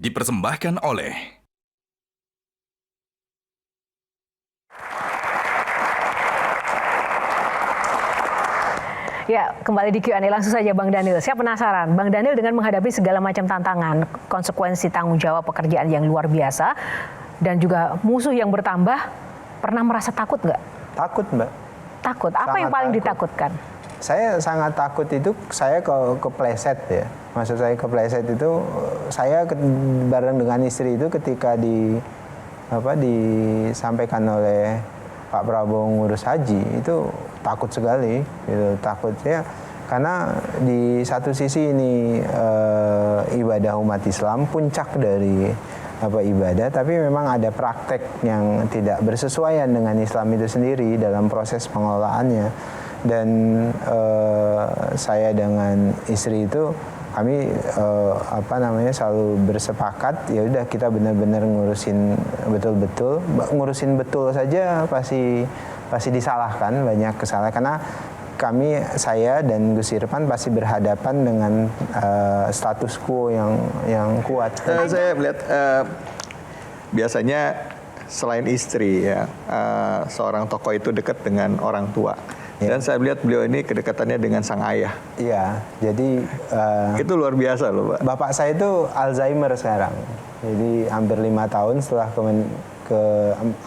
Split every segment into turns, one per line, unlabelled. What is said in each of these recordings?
dipersembahkan oleh
Ya, kembali di Q&A langsung saja Bang Daniel. Saya penasaran, Bang Daniel dengan menghadapi segala macam tantangan, konsekuensi tanggung jawab pekerjaan yang luar biasa, dan juga musuh yang bertambah, pernah merasa takut nggak?
Takut, Mbak.
Takut? Apa
Sangat
yang paling
takut.
ditakutkan?
Saya sangat takut itu, saya kepleset ya. Maksud saya kepleset itu, saya bareng dengan istri itu ketika disampaikan oleh Pak Prabowo ngurus haji, itu takut sekali, gitu. Takutnya karena di satu sisi ini ibadah umat Islam, puncak dari ibadah, tapi memang ada praktek yang tidak bersesuaian dengan Islam itu sendiri dalam proses pengelolaannya. Dan saya dengan istri itu kami selalu bersepakat, ya udah kita benar-benar ngurusin betul-betul, ngurusin betul saja pasti disalahkan, banyak kesalahan karena saya dan Gus Irfan pasti berhadapan dengan status quo yang kuat.
Saya melihat biasanya selain istri ya, seorang tokoh itu dekat dengan orang tua. Dan saya melihat beliau ini kedekatannya dengan sang ayah.
Iya, jadi
itu luar biasa loh, Pak.
Bapak saya itu Alzheimer sekarang. Jadi hampir 5 tahun setelah ke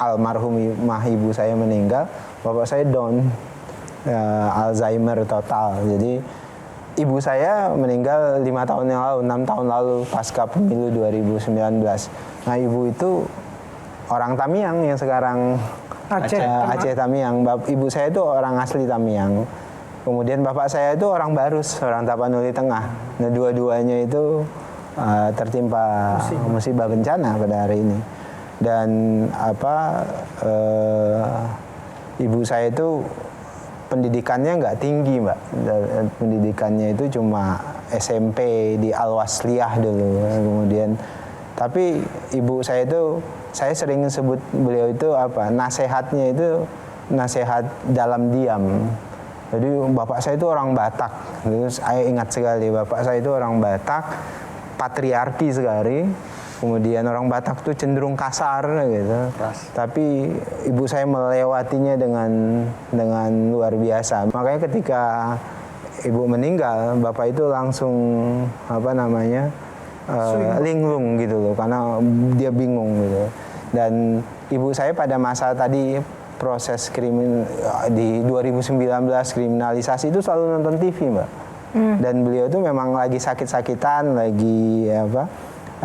almarhumah ibu saya meninggal, bapak saya down, Alzheimer total. Jadi ibu saya meninggal 5 tahun yang lalu, 6 tahun lalu pasca pemilu 2019. Nah, ibu itu orang Tamiang yang sekarang Aceh Tamiang. Ibu saya itu orang asli Tamiang. Kemudian bapak saya itu orang Barus, orang Tapanuli Tengah. Nah, dua-duanya itu tertimpa musibah bencana pada hari ini. Dan ibu saya itu pendidikannya nggak tinggi, Mbak. Pendidikannya itu cuma SMP di Al-Wasliyah dulu. Kemudian, tapi ibu saya itu, saya sering sebut beliau itu nasehatnya itu nasehat dalam diam. Jadi bapak saya itu orang Batak. Terus saya ingat sekali bapak saya itu orang Batak, patriarki sekali. Kemudian orang Batak tuh cenderung kasar gitu. Tapi ibu saya melewatinya dengan luar biasa. Makanya ketika ibu meninggal, bapak itu langsung linglung gitu loh, karena dia bingung gitu. Dan ibu saya pada masa tadi proses di 2019 kriminalisasi itu selalu nonton TV, Mbak. Dan beliau itu memang lagi sakit-sakitan, lagi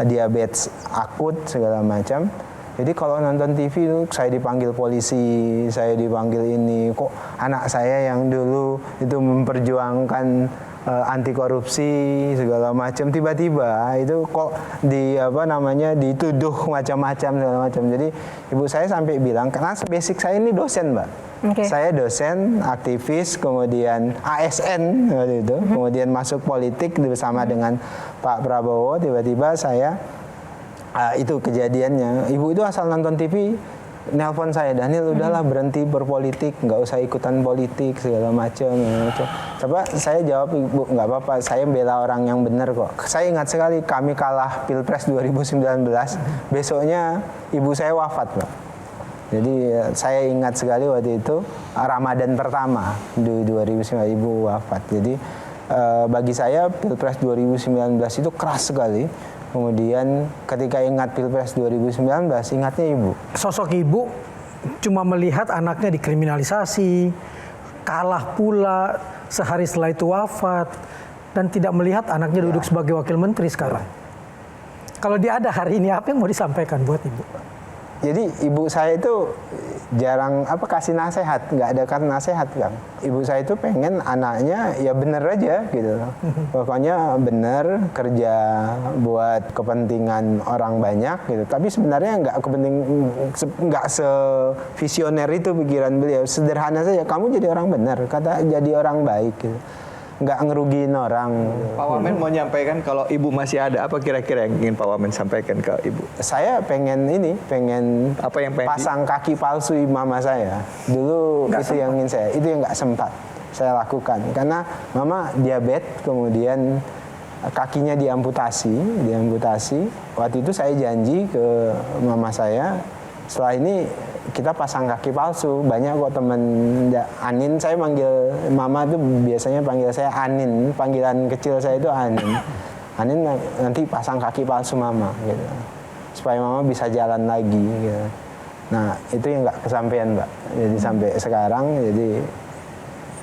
diabetes akut segala macam. Jadi kalau nonton TV itu saya dipanggil polisi, saya dipanggil ini, kok anak saya yang dulu itu memperjuangkan anti korupsi segala macam, tiba-tiba itu kok dituduh macam-macam segala macam. Jadi ibu saya sampai bilang, karena basic saya ini dosen, Mbak. Okay. Saya dosen, aktivis, kemudian ASN gitu, kemudian masuk politik bersama dengan Pak Prabowo. Tiba-tiba saya itu kejadiannya. Ibu itu asal nonton TV, nelpon saya, Daniel udahlah berhenti berpolitik, nggak usah ikutan politik segala macam. Coba saya jawab, Ibu nggak apa-apa, saya bela orang yang benar kok. Saya ingat sekali kami kalah Pilpres 2019, besoknya ibu saya wafat, Pak. Jadi saya ingat sekali waktu itu Ramadan pertama di 2019 ibu wafat. Jadi bagi saya Pilpres 2019 itu keras sekali. Kemudian ketika ingat Pilpres 2019, ingatnya ibu.
Sosok ibu cuma melihat anaknya dikriminalisasi, kalah pula, sehari setelah itu wafat, dan tidak melihat anaknya duduk sebagai wakil menteri sekarang. Kalau dia ada hari ini, apa yang mau disampaikan buat ibu?
Jadi ibu saya itu jarang kasih nasihat, nggak ada kan nasihat, Kang. Ibu saya itu pengen anaknya ya bener aja gitu. Pokoknya bener, kerja buat kepentingan orang banyak gitu. Tapi sebenarnya nggak sevisioner itu pikiran beliau. Sederhana saja, kamu jadi orang bener, kata jadi orang baik gitu. Nggak ngerugiin orang.
Pak Wamen mau nyampaikan kalau ibu masih ada, apa kira-kira yang ingin Pak Wamen sampaikan ke ibu?
Saya pengen
apa yang pengen
pasang kaki palsu mama saya. Dulu gak itu sempat. Yang ingin itu yang nggak sempat saya lakukan. Karena mama diabetes, kemudian kakinya diamputasi. Waktu itu saya janji ke mama saya, setelah ini kita pasang kaki palsu. Banyak kok temen Anin, saya manggil mama tuh biasanya panggil saya Anin, panggilan kecil saya itu Anin. Anin nanti pasang kaki palsu mama gitu, supaya mama bisa jalan lagi gitu. Nah itu yang nggak kesampaian Mbak, jadi sampai sekarang. Jadi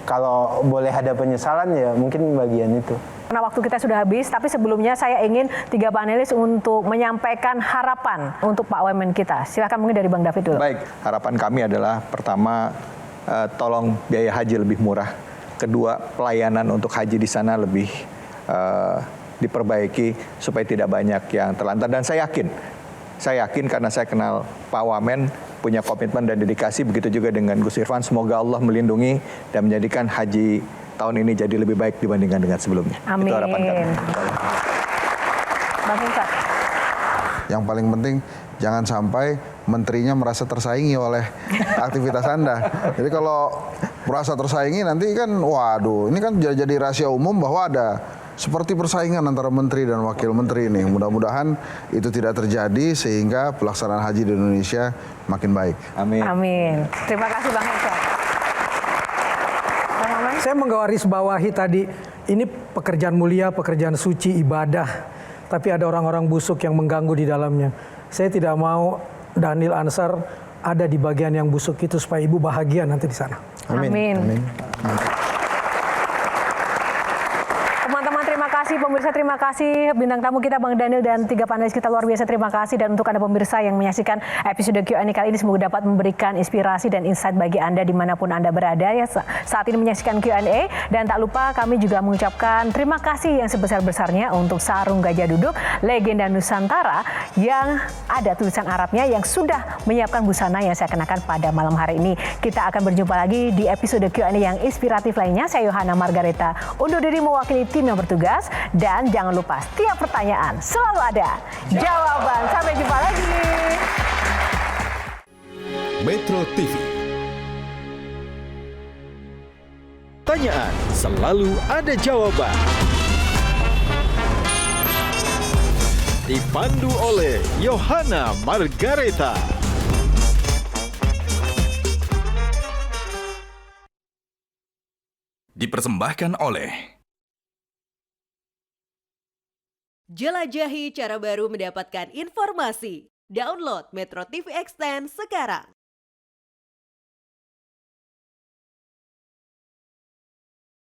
kalau boleh ada penyesalan ya mungkin bagian itu.
Karena waktu kita sudah habis, tapi sebelumnya saya ingin 3 panelis untuk menyampaikan harapan untuk Pak Wamen kita. Silakan mungkin dari Bang David dulu.
Baik, harapan kami adalah pertama, tolong biaya haji lebih murah. Kedua, pelayanan untuk haji di sana lebih diperbaiki supaya tidak banyak yang terlantar. Dan saya yakin karena saya kenal Pak Wamen, punya komitmen dan dedikasi, begitu juga dengan Gus Irfan. Semoga Allah melindungi dan menjadikan haji tahun ini jadi lebih baik dibandingkan dengan sebelumnya.
Amin.
Itu harapan kami.
Bang Hinsa.
Yang paling penting jangan sampai menterinya merasa tersaingi oleh aktivitas Anda. Jadi kalau merasa tersaingi nanti kan, waduh, ini kan jadi rahasia umum bahwa ada seperti persaingan antara menteri dan wakil menteri ini. Mudah-mudahan itu tidak terjadi sehingga pelaksanaan haji di Indonesia makin baik.
Amin.
Amin. Terima kasih Bang Hinsa.
Saya menggarisbawahi tadi, ini pekerjaan mulia, pekerjaan suci, ibadah. Tapi ada orang-orang busuk yang mengganggu di dalamnya. Saya tidak mau Daniel Ansar ada di bagian yang busuk itu supaya ibu bahagia nanti di sana.
Amin. Teman-teman terima kasih, pemirsa terima kasih, bintang tamu kita Bang Daniel dan 3 panelis kita luar biasa terima kasih. Dan untuk Anda pemirsa yang menyaksikan episode Q&A kali ini semoga dapat memberikan inspirasi dan insight bagi Anda dimanapun Anda berada ya saat ini menyaksikan Q&A. Dan tak lupa kami juga mengucapkan terima kasih yang sebesar-besarnya untuk Sarung Gajah Duduk legenda Nusantara yang ada tulisan Arabnya yang sudah menyiapkan busana yang saya kenakan pada malam hari ini. Kita akan berjumpa lagi di episode Q&A yang inspiratif lainnya. Saya Yohana Margareta undur diri mewakili tim yang bertugas, dan jangan lupa setiap pertanyaan selalu ada jawaban. Sampai jumpa lagi.
Metro TV. Pertanyaan selalu ada jawaban. Dipandu oleh Yohana Margareta. Dipersembahkan oleh
Jelajahi cara baru mendapatkan informasi. Download Metro TV Extend sekarang.